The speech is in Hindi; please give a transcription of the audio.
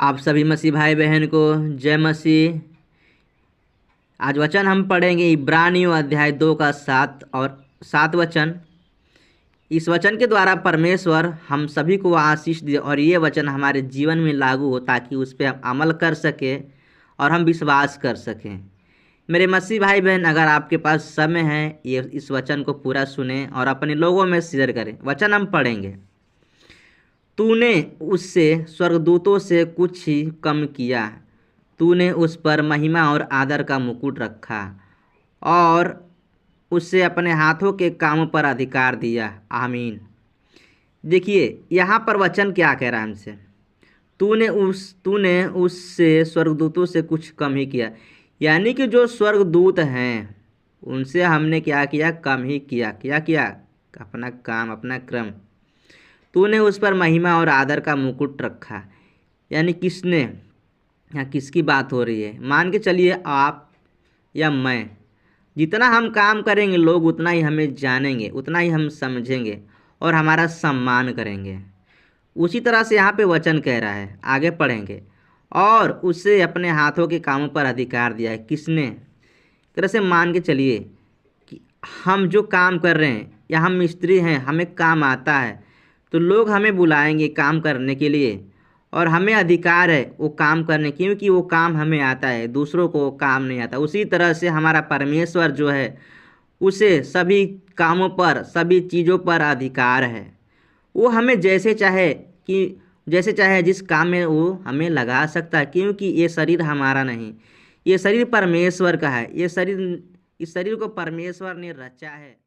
आप सभी मसीह भाई बहन को जय मसीह। आज वचन हम पढ़ेंगे इब्रानियों अध्याय 2 का 7 और 7 वचन। इस वचन के द्वारा परमेश्वर हम सभी को आशीष दे और ये वचन हमारे जीवन में लागू हो ताकि उस पर हम अमल कर सकें और हम विश्वास कर सकें। मेरे मसीह भाई बहन, अगर आपके पास समय है ये इस वचन को पूरा सुने और अपने लोगों में शेयर करें। वचन हम पढ़ेंगे। तूने उससे स्वर्गदूतों से कुछ ही कम किया, तूने उस पर महिमा और आदर का मुकुट रखा और उससे अपने हाथों के कामों पर अधिकार दिया। आमीन। देखिए यहाँ पर वचन क्या कह रहा है हमसे। तूने उससे स्वर्गदूतों से कुछ कम ही किया, यानी कि जो स्वर्गदूत हैं उनसे हमने क्या किया, कम ही किया। क्या किया? अपना काम, अपना क्रम। तूने उस पर महिमा और आदर का मुकुट रखा, यानी किसने, यहाँ किसकी बात हो रही है? मान के चलिए आप या मैं, जितना हम काम करेंगे लोग उतना ही हमें जानेंगे, उतना ही हम समझेंगे और हमारा सम्मान करेंगे। उसी तरह से यहाँ पे वचन कह रहा है, आगे पढ़ेंगे। और उससे अपने हाथों के कामों पर अधिकार दिया है। किसने? तरह से मान के चलिए कि हम जो काम कर रहे हैं या हम मिस्त्री हैं, हमें काम आता है तो लोग हमें बुलाएंगे काम करने के लिए और हमें अधिकार है वो काम करने, क्योंकि वो काम हमें आता है, दूसरों को वो काम नहीं आता। उसी तरह से हमारा परमेश्वर जो है उसे सभी कामों पर, सभी चीज़ों पर अधिकार है। वो हमें जैसे चाहे जिस काम में वो हमें लगा सकता है, क्योंकि ये शरीर हमारा नहीं, ये शरीर परमेश्वर का है। इस शरीर को परमेश्वर ने रचा है।